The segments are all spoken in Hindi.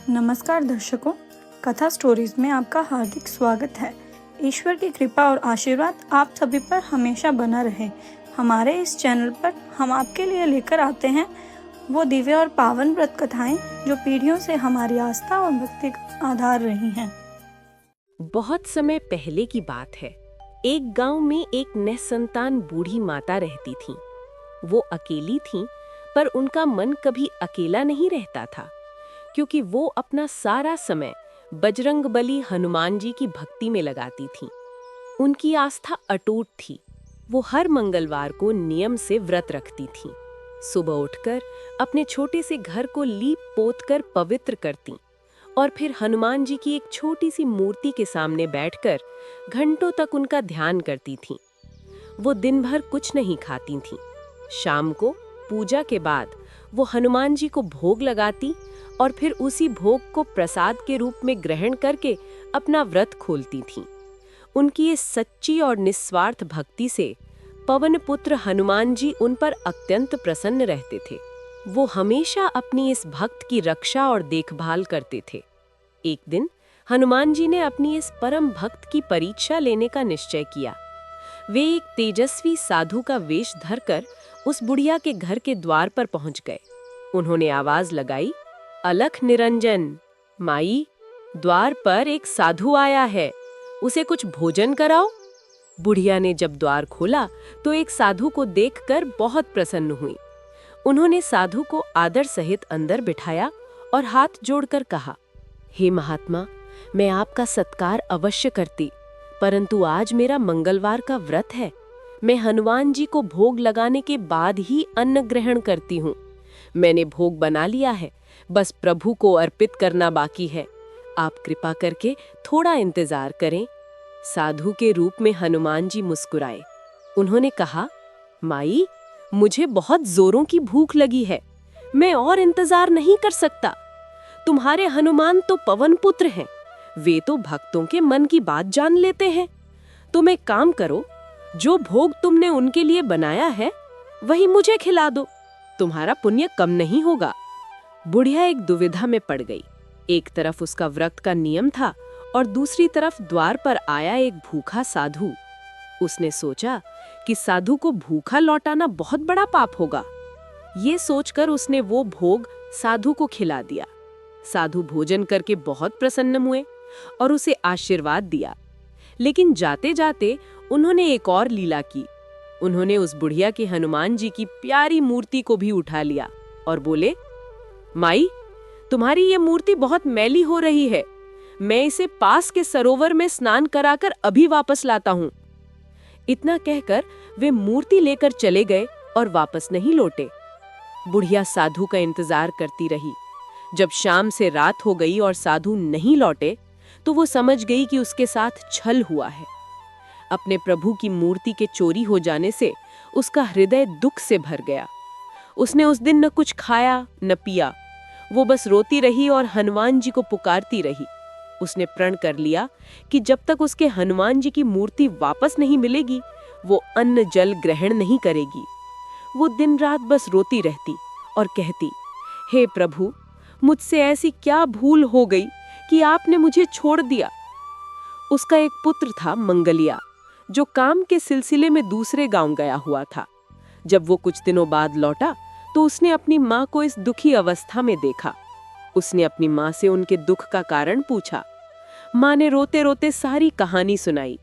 नमस्कार दर्शकों, कथा स्टोरीज में आपका हार्दिक स्वागत है। ईश्वर की कृपा और आशीर्वाद आप सभी पर हमेशा बना रहे। हमारे इस चैनल पर हम आपके लिए लेकर आते हैं वो दिव्य और पावन व्रत कथाएं जो पीढ़ियों से हमारी आस्था और भक्ति का आधार रही हैं। बहुत समय पहले की बात है। एक गांव में एक निसंतान बूढ़ी माता रहती थी। वो अकेली थी, पर उनका मन कभी अकेला नहीं रहता था, क्योंकि वो अपना सारा समय बजरंगबली हनुमान जी की भक्ति में लगाती थीं। उनकी आस्था अटूट थी। वो हर मंगलवार को नियम से व्रत रखती थीं। सुबह उठकर अपने छोटे से घर को लीप पोत कर पवित्र करती और फिर हनुमान जी की एक छोटी सी मूर्ति के सामने बैठकर घंटों तक उनका ध्यान करती थीं। वो दिन भर कुछ नहीं खाती थीं। शाम को पूजा के बाद वो हनुमान जी को भोग लगाती और फिर उसी भोग को प्रसाद के रूप में ग्रहण करके अपना व्रत खोलती थीं। उनकी ये सच्ची और निस्वार्थ भक्ति से पवन पुत्र हनुमान जी उन पर अत्यंत प्रसन्न रहते थे। वो हमेशा अपनी इस भक्त की रक्षा और देखभाल करते थे। एक दिन हनुमान जी ने अपनी इस परम भक्त की परीक्षा लेने का निश्चय किया। वे एक तेजस्वी साधु का वेश धरकर उस बुढ़िया के घर के द्वार पर पहुंच गए। उन्होंने आवाज लगाई, अलख निरंजन, माई, द्वार पर एक साधु आया है, उसे कुछ भोजन कराओ। बुढ़िया ने जब द्वार खोला तो एक साधु को देखकर बहुत प्रसन्न हुई। उन्होंने साधु को आदर सहित अंदर बिठाया और हाथ जोड़कर कहा, हे महात्मा, मैं आपका सत्कार अवश्य करती, परंतु आज मेरा मंगलवार का व्रत है। मैं हनुमान जी को भोग लगाने के बाद ही अन्न ग्रहण करती हूँ। मैंने भोग बना लिया है, बस प्रभु को अर्पित करना बाकी है। आप कृपा करके थोड़ा इंतजार करें। साधु के रूप में हनुमान जी मुस्कुराए। उन्होंने कहा, माई, मुझे बहुत जोरों की भूख लगी है, मैं और इंतजार नहीं कर सकता। तुम्हारे हनुमान तो पवन पुत्र हैं, वे तो भक्तों के मन की बात जान लेते हैं। तुम एक काम करो, जो भोग तुमने उनके लिए बनाया है वही मुझे खिला दो, तुम्हारा पुण्य कम नहीं होगा। बुढ़िया एक दुविधा में पड़ गई। एक तरफ उसका व्रत का नियम था और दूसरी तरफ द्वार पर आया एक भूखा साधु। उसने सोचा कि साधु को भूखा लौटाना बहुत बड़ा पाप होगा। ये सोचकर उसने वो भोग साधु को खिला दिया। साधु भोजन करके बहुत प्रसन्न हुए और उसे आशीर्वाद दिया। लेकिन जाते जाते उन्होंने एक और लीला की। उन्होंने उस बुढ़िया के हनुमान जी की प्यारी मूर्ति को भी उठा लिया और बोले, माई, तुम्हारी ये मूर्ति बहुत मैली हो रही है, मैं इसे पास के सरोवर में स्नान कराकर अभी वापस लाता हूँ। इतना कहकर वे मूर्ति लेकर चले गए और वापस नहीं लौटे। बुढ़िया साधु का इंतजार करती रही। जब शाम से रात हो गई और साधु नहीं लौटे तो वो समझ गई कि उसके साथ छल हुआ है। अपने प्रभु की मूर्ति के चोरी हो जाने से उसका हृदय दुख से भर गया। उसने उस दिन न कुछ खाया न पिया। वो बस रोती रही और हनुमान जी को पुकारती रही। उसने प्रण कर लिया कि जब तक उसके हनुमान जी की मूर्ति वापस नहीं मिलेगी वो अन्न जल ग्रहण नहीं करेगी। वो दिन रात बस रोती रहती और कहती, हे प्रभु, मुझसे ऐसी क्या भूल हो गई कि आपने मुझे छोड़ दिया। उसका एक पुत्र था मंगलिया, जो काम के सिलसिले में दूसरे गांव गया हुआ था। जब वो कुछ दिनों बाद लौटा तो उसने अपनी माँ को इस दुखी अवस्था में देखा। उसने अपनी माँ से उनके दुख का कारण पूछा। माँ ने रोते रोते सारी कहानी सुनाई।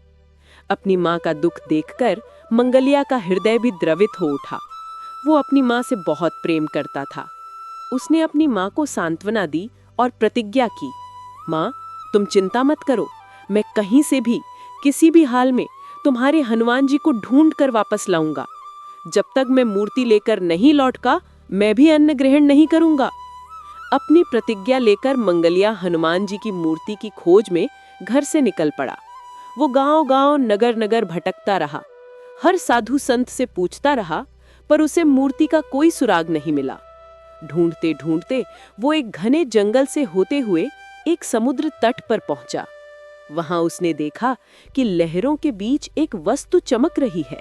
अपनी माँ का दुख देखकर मंगलिया का हृदय भी द्रवित हो उठा। वो अपनी माँ से बहुत प्रेम करता था। उसने अपनी माँ को सांत्वना दी और प्रतिज्ञा की, माँ, तुम चिंता मत करो, मैं कहीं से भी किसी भी हाल में तुम्हारे हनुमान जी को ढूंढ कर वापस लाऊंगा। जब तक मैं मूर्ति लेकर नहीं लौटका मैं भी अन्न ग्रहण नहीं करूंगा। अपनी प्रतिज्ञा लेकर मंगलिया हनुमान जी की मूर्ति की खोज में घर से निकल पड़ा। वो गांव-गांव, नगर-नगर भटकता रहा। हर साधु संत से पूछता रहा, पर उसे मूर्ति का कोई सुराग नहीं मिला। ढूंढते ढूंढते वो एक घने जंगल से होते हुए एक समुद्र तट पर पहुंचा। वहां उसने देखा कि लहरों के बीच एक वस्तु चमक रही है।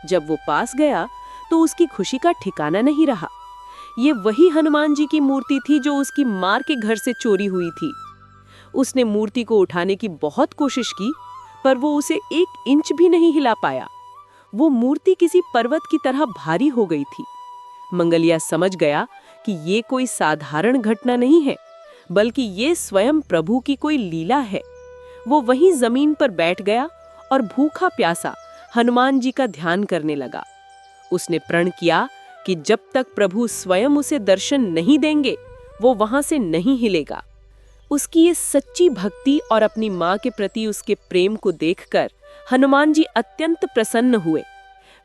जब वो पास गया तो उसकी खुशी का ठिकाना नहीं रहा। ये वही हनुमान जी की मूर्ति थी जो उसकी मार के घर से चोरी हुई थी। उसने मूर्ति को उठाने की बहुत कोशिश की, पर वो उसे 1 इंच भी नहीं हिला पाया। वो मूर्ति किसी पर्वत की तरह भारी हो गई थी। मंगलिया समझ गया कि ये कोई साधारण घटना नहीं है, बल्कि ये स्वयं प्रभु की कोई लीला है। वो वहीं जमीन पर बैठ गया और भूखा प्यासा हनुमान जी का ध्यान करने लगा। उसने प्रण किया कि जब तक प्रभु स्वयं उसे दर्शन नहीं देंगे, वो वहां से नहीं हिलेगा। उसकी ये सच्ची भक्ति और अपनी माँ के प्रति उसके प्रेम को देखकर हनुमान जी अत्यंत प्रसन्न हुए।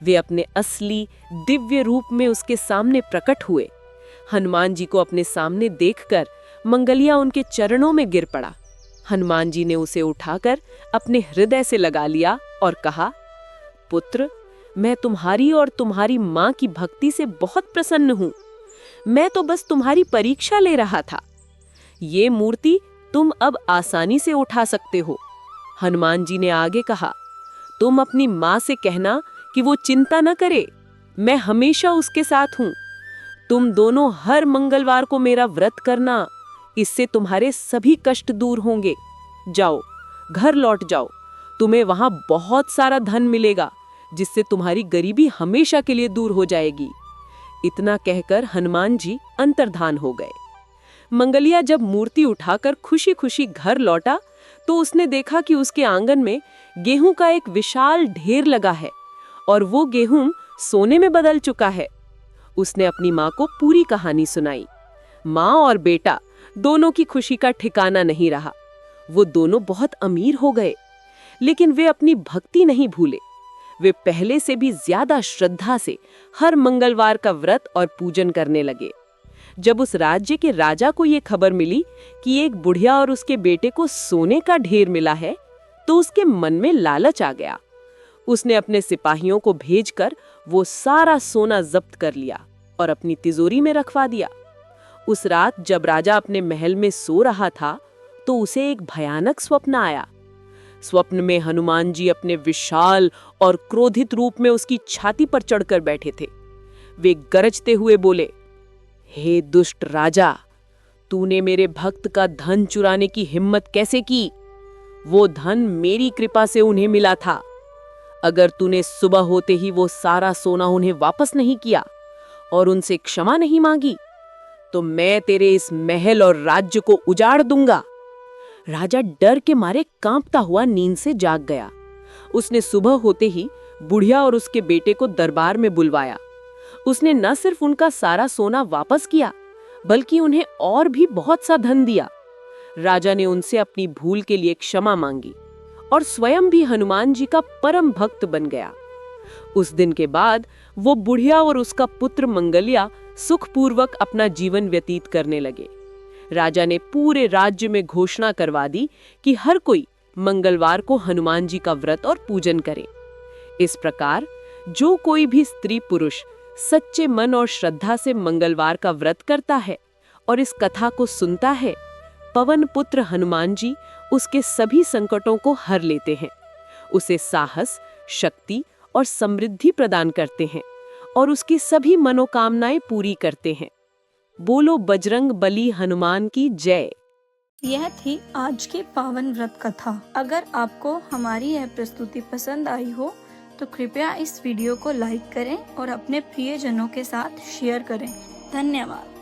वे अपने असली दिव्य रूप में उसके सामने प्रकट हुए। हनुमान जी को अपने सामने देखकर मंगलिया उनके चरणों में गिर पड़ा। हनुमान जी ने उसे उठाकर अपने हृदय से लगा लिया और कहा, पुत्र, मैं तुम्हारी और तुम्हारी माँ की भक्ति से बहुत प्रसन्न हूँ। मैं तो बस तुम्हारी परीक्षा ले रहा था। ये मूर्ति तुम अब आसानी से उठा सकते हो। हनुमान जी ने आगे कहा, तुम अपनी माँ से कहना कि वो चिंता न करे, मैं हमेशा उसके साथ हूँ। तुम दोनों हर मंगलवार को मेरा व्रत करना, इससे तुम्हारे सभी कष्ट दूर होंगे। जाओ, घर लौट जाओ, तुम्हें वहां बहुत सारा धन मिलेगा, जिससे तुम्हारी गरीबी हमेशा के लिए दूर हो जाएगी। इतना कहकर हनुमान जी अंतर्धान हो गए। मंगलिया जब मूर्ति उठाकर खुशी खुशी घर लौटा तो उसने देखा कि उसके आंगन में गेहूं का एक विशाल ढेर लगा है और वो गेहूं सोने में बदल चुका है। उसने अपनी माँ को पूरी कहानी सुनाई। माँ और बेटा दोनों की खुशी का ठिकाना नहीं रहा। वो दोनों बहुत अमीर हो गए, लेकिन वे अपनी भक्ति नहीं भूले। वे पहले से भी ज्यादा श्रद्धा से हर मंगलवार का व्रत और पूजन करने लगे। जब उस राज्य के राजा को ये खबर मिली कि एक बुढ़िया और उसके बेटे को सोने का ढेर मिला है, तो उसके मन में लालच आ गया। उसने अपने सिपाहियों को भेजकर वो सारा सोना जब्त कर लिया और अपनी तिजोरी में रखवा दिया। उस रात जब राजा अपने महल में सो रहा था, तो उसे एक भयानक स्वप्न आया। स्वप्न में हनुमान जी अपने विशाल और क्रोधित रूप में उसकी छाती पर चढ़कर बैठे थे। वे गरजते हुए बोले, हे दुष्ट राजा, तूने मेरे भक्त का धन चुराने की हिम्मत कैसे की? वो धन मेरी कृपा से उन्हें मिला था। अगर तूने सुबह होते ही वो सारा सोना उन्हें वापस नहीं किया और उनसे क्षमा नहीं मांगी, तो मैं तेरे इस महल और राज्य को उजाड़ दूंगा। राजा डर के मारे कांपता हुआ नींद से जाग गया। उसने सुबह होते ही बुढ़िया और उसके बेटे को दरबार में बुलवाया। उसने न सिर्फ उनका सारा सोना वापस किया, बल्कि उन्हें और भी बहुत सा धन दिया। राजा ने उनसे अपनी भूल के लिए क्षमा मांगी और स्वयं भी हनुमान जी का परम भक्त बन गया। उस दिन के बाद वो बुढ़िया और उसका पुत्र मंगलिया सुखपूर्वक अपना जीवन व्यतीत करने लगे। राजा ने पूरे राज्य में घोषणा करवा दी कि हर कोई मंगलवार को हनुमान जी का व्रत और पूजन करे। इस प्रकार जो कोई भी स्त्री पुरुष सच्चे मन और श्रद्धा से मंगलवार का व्रत करता है और इस कथा को सुनता है, पवन पुत्र हनुमान जी उसके सभी संकटों को हर लेते हैं, उसे साहस, शक्ति और समृद्धि प्रदान करते हैं और उसकी सभी मनोकामनाएं पूरी करते हैं। बोलो बजरंग बली हनुमान की जय। यह थी आज की पावन व्रत कथा। अगर आपको हमारी यह प्रस्तुति पसंद आई हो तो कृपया इस वीडियो को लाइक करें और अपने प्रियजनों के साथ शेयर करें। धन्यवाद।